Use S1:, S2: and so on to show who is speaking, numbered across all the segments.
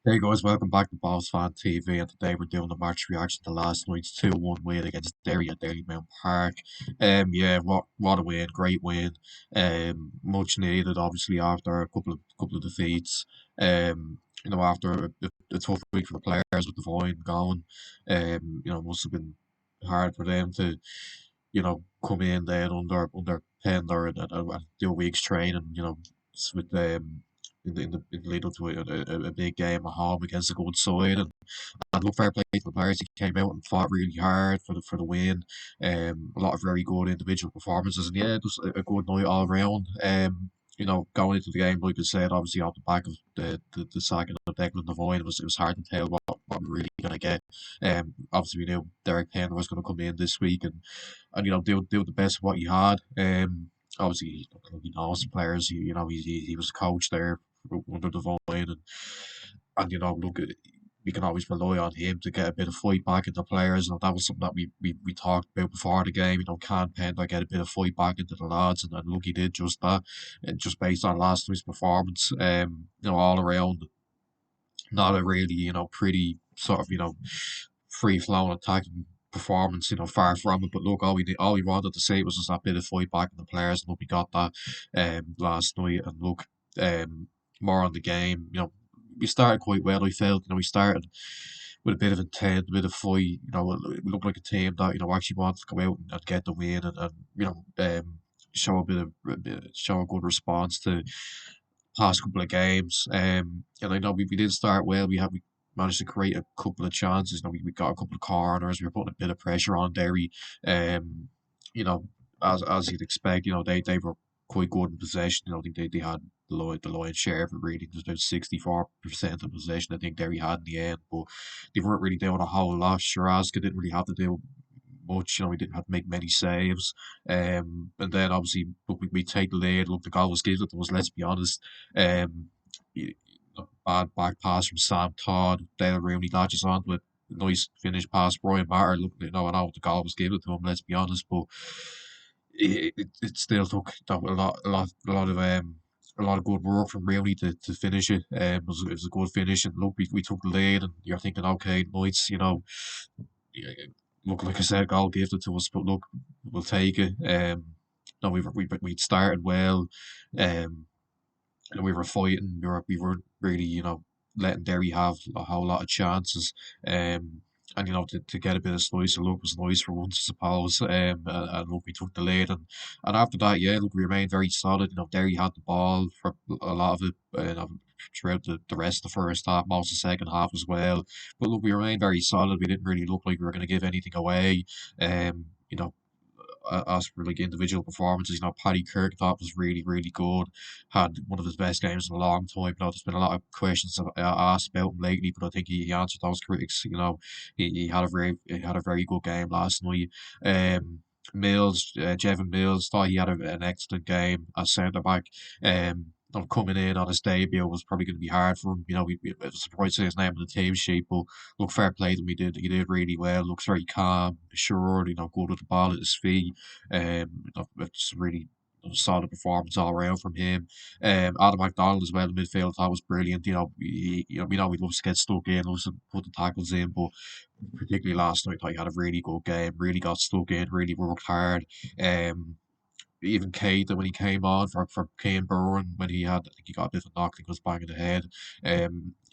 S1: Hey guys, welcome back to Boss Fan TV, and today we're doing the match reaction to last night's 2-1 win against Derry at Mount Park. Yeah, what a win, great win. Much needed obviously after a couple of defeats. After a tough week for the players with the void going. Must have been hard for them to, come in then under Pender and do a week's training, with in the lead up to a big game at home against a good side. And look, fair play to the players. He came out and fought really hard for the win. A lot of very good individual performances, and yeah, just a good night all round. Going into the game, like I said, obviously off the back of the sacking of Declan Devine, it was hard to tell what we're really gonna get. Obviously we knew Derek Payne was gonna come in this week and do the best of what he had. Obviously he knows the players. He was a coach there under Devine, and look, we can always rely on him to get a bit of fight back into players. That was something that we talked about before the game. Can Pender get a bit of fight back into the lads? And look, he did just that. And just based on last night's performance, all around, not a really, pretty sort of, free flowing attacking performance, far from it. But look, all we wanted to say was just that bit of fight back in the players, and look, we got that last night. And look, more on the game, we started quite well. I felt, we started with a bit of intent, a bit of fight. We looked like a team that actually wanted to go out and get the win, and show show a good response to past couple of games. And I know we did start well. We managed to create a couple of chances. We got a couple of corners. We were putting a bit of pressure on Derry. Um, you know, as you'd expect, they were quite good in possession. I think they had the lion's share of it. Really, it was about 64% of possession. I think Derry had in the end, but they weren't really doing a whole lot. Shirazka didn't really have to do much. We didn't have to make many saves. And then obviously, look, we take the lead. Look, the goal was given to us. Let's be honest. You Bad back pass from Sam Todd. Dale Rooney latches onto it. Nice finish pass, Brian Matter. Look, I know the goal was given to him. Let's be honest, but it still took a lot of good work from Rooney to finish it. It was a good finish, and look, we took the lead, and you're thinking, okay, Knights, yeah, look, like I said, goal gifted to us, but look, we'll take it. No, we'd started well. Um, we were fighting. We were really, letting Derry have a whole lot of chances. And to get a bit of slice of luck was nice for once, I suppose. And look, we took the lead, and after that, yeah, look, we remained very solid. Derry had the ball for a lot of it. Throughout the rest of the first half, most of the second half as well. But look, we remained very solid. We didn't really look like we were going to give anything away. Um, you know, as for like individual performances, Paddy Kirk thought was really, really good. Had one of his best games in a long time. There's been a lot of questions asked about him lately, but I think he answered those critics. He had a very good game last night. Jevon Mills thought he had an excellent game as centre back. Coming in on his debut was probably going to be hard for him. We I was surprised to see his name on the team sheet, but look, fair play to him. He did really well. Looks very calm, assured. Good with the ball at his feet. It's really solid performance all around from him. Adam McDonald as well. The midfield thought was brilliant. We know he loves to get stuck in, loves to put the tackles in, but particularly last night, he had a really good game. Really got stuck in. Really worked hard. Um, Even Keita when he came on for Kane Burn when I think he got a bit of a knock, I think it was bang in the head.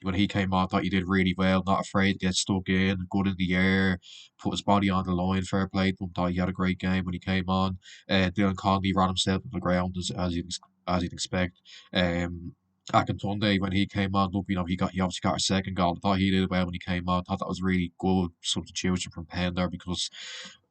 S1: When he came on, thought he did really well, not afraid to get stuck in, good in the air, put his body on the line, fair play to him, thought he had a great game when he came on. Dylan Conley ran himself to the ground as you'd expect. Akintunde when he came on, look, he obviously got a second goal. I thought he did well when he came on. Thought that was really good substitution from Pender because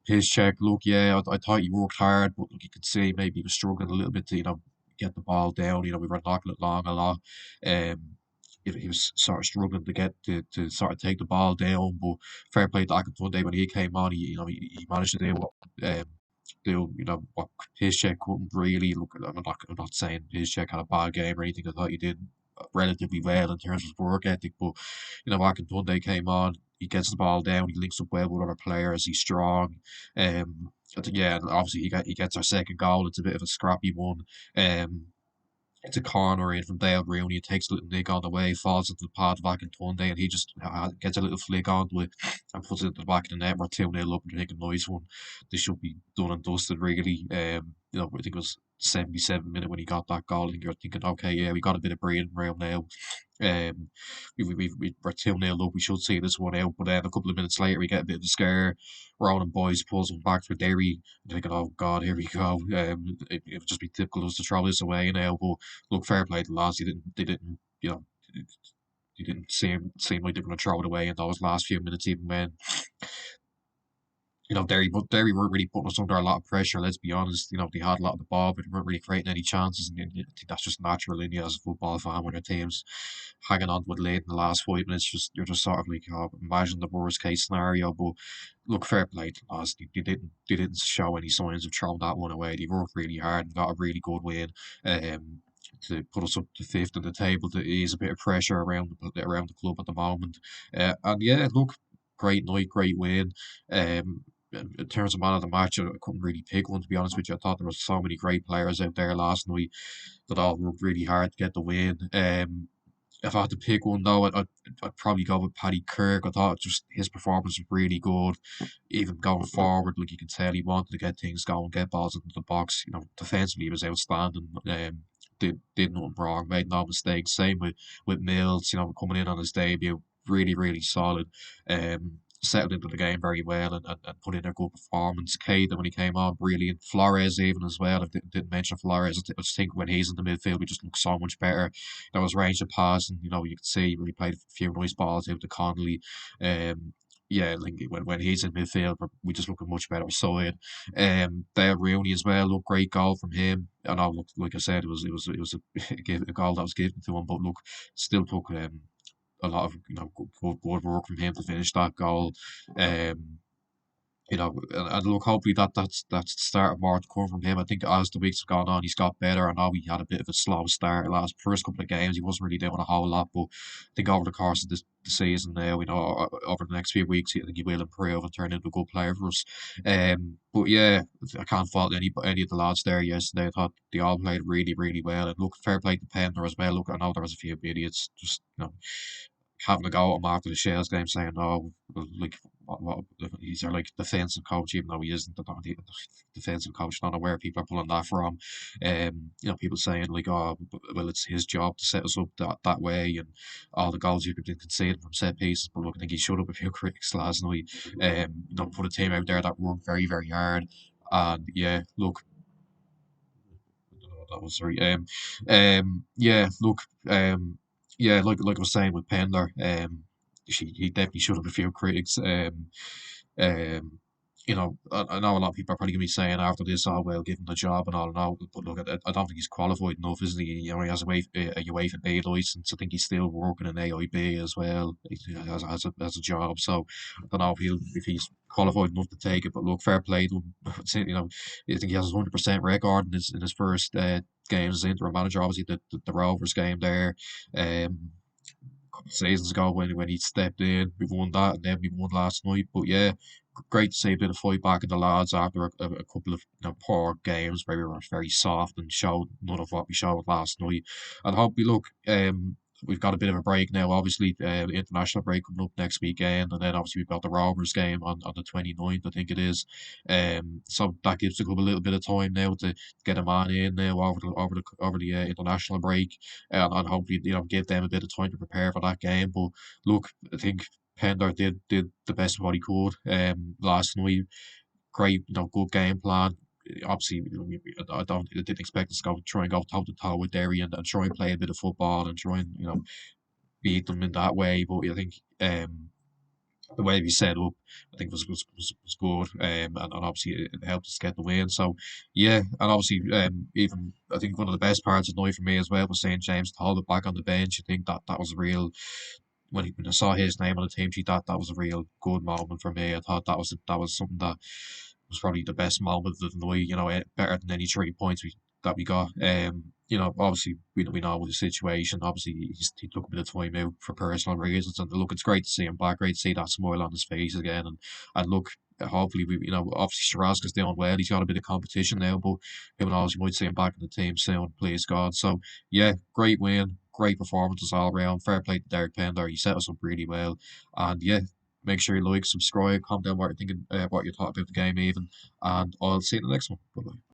S1: his check, look, yeah, I thought he worked hard, but look, you could see maybe he was struggling a little bit to, get the ball down. We were knocking it long a lot. Um, he was sort of struggling to sort of take the ball down, but fair play to Akintunde when he came on, he managed to do what his check couldn't really. Look, I'm not saying his check had a bad game or anything. I thought he did relatively well in terms of work ethic, but Akintunde came on. He gets the ball down. He links up well with other players. He's strong. I think, yeah, and obviously he gets our second goal. It's a bit of a scrappy one. Um, it's a corner in from Dale Rooney. It takes a little nick on the way, falls into the path back in Tunde, and he just gets a little flick onto it and puts it at the back of the net. We're 2-0 up and take a nice one. This should be done and dusted, really. I think it was 77 minute when he got that goal, and you're thinking, okay, yeah, we got a bit of breathing room now. Um, we're 2-0 up. We should see this one out, but then a couple of minutes later, we get a bit of a scare. Ronan Boys pulls one back for Derry. I'm thinking, oh God, here we go. It would just be typical of us to throw this away now. But look, fair play to the lads. They didn't, you know, they didn't seem like they were going to throw it away in those last few minutes, even when Derry weren't really putting us under a lot of pressure. Let's be honest. They had a lot of the ball, but they weren't really creating any chances. And I think that's just natural in you as a football fan when your team's hanging on to it late in the last 5 minutes. You're just sort of like, oh, imagine the worst case scenario. But look, fair play to us. They didn't show any signs of throwing that one away. They worked really hard and got a really good win. Um, to put us up to fifth in the table, to ease a bit of pressure around the club at the moment. And yeah, look, great night, great win. Um, in terms of man of the match, I couldn't really pick one, to be honest with you. I thought there were so many great players out there last night that all worked really hard to get the win. If I had to pick one though, I'd probably go with Paddy Kirk. I thought just his performance was really good, even going forward. Like you can tell, he wanted to get things going, get balls into the box. Defensively he was outstanding. Did nothing wrong, made no mistakes. Same with Mills. Coming in on his debut, really really solid. Settled into the game very well and put in a good performance. Caden, when he came on, brilliant. Flores even as well. I didn't mention Flores. I just think when he's in the midfield, we just look so much better. There was range of pass, and you could see when he played a few nice balls out to Connolly. Yeah, like when he's in midfield, we just look a much better side. Dale Rooney as well. Look, great goal from him. I know, look, like I said, it was a goal that was given to him, but look, still took a lot of good work from him to finish that goal. Um, and look, hopefully that's the start of more to come from him. I think as the weeks have gone on, he's got better. I know he had a bit of a slow start last first couple of games. He wasn't really doing a whole lot, but I think over the course of the season now, over the next few weeks, I think he will improve and turn into a good player for us. But yeah, I can't fault any of the lads there yesterday. I thought they all played really, really well. And look, fair play to Pender as well. Look, I know there was a few idiots just having a go at him after the Shells game, saying, "Oh, well, like what he's our like defensive coach," even though he isn't the defensive coach. I don't know where people are pulling that from. People saying like, "Oh, well, it's his job to set us up that way," and all the goals you've been conceding from set pieces. But look, I think he shut up a few critics last night. Put a team out there that worked very, very hard. And yeah, look, that was sorry. Yeah, look, yeah, like I was saying with Pendler, he definitely shut up a few critics. Um, I know a lot of people are probably gonna be saying after this, "Oh well, give him the job and all," and all. But look, I don't think he's qualified enough, isn't he? He has a UEFA B license. I think he's still working in AIB as well. He has a job, so I don't know if he's qualified enough to take it. But look, fair play to him. I think he has a 100% record in his first games as interim manager. Obviously, the Rovers game there. Um, Seasons ago when he stepped in. We won that, and then we won last night. But yeah, great to see a bit of fight back in the lads after a couple of poor games where we were very soft and showed none of what we showed last night. And hope we look. We've got a bit of a break now, obviously, the international break coming up next weekend, and then obviously we've got the Rovers game on the 29th, I think it is. So that gives the club a little bit of time now to get a man in now over the international break, and hopefully give them a bit of time to prepare for that game. But look, I think Pender did the best of what he could last night. Great, good game plan. Obviously, I didn't expect us to try and go toe to toe with Derry and try and play a bit of football and try and beat them in that way. But I think the way we set up, I think was good, and obviously it helped us get the win. So yeah, and obviously even I think one of the best parts of the night for me as well was seeing James Talbot back on the bench. I think that was a real when I saw his name on the team sheet, that was a real good moment for me. I thought that was something that was probably the best moment of the night. Better than any 3 points that we got. Obviously we know the situation. Obviously he took a bit of time out for personal reasons, and look, it's great to see him back. Great to see that smile on his face again, and look. Hopefully, obviously Shirazka's doing well. He's got a bit of competition now, but who knows? You might see him back in the team soon. Please God. So yeah, great win, great performances all around. Fair play to Derek Pender. He set us up really well, and yeah, make sure you like, subscribe, comment down what you're thinking, what you thought about the game, even, and I'll see you in the next one. Bye bye.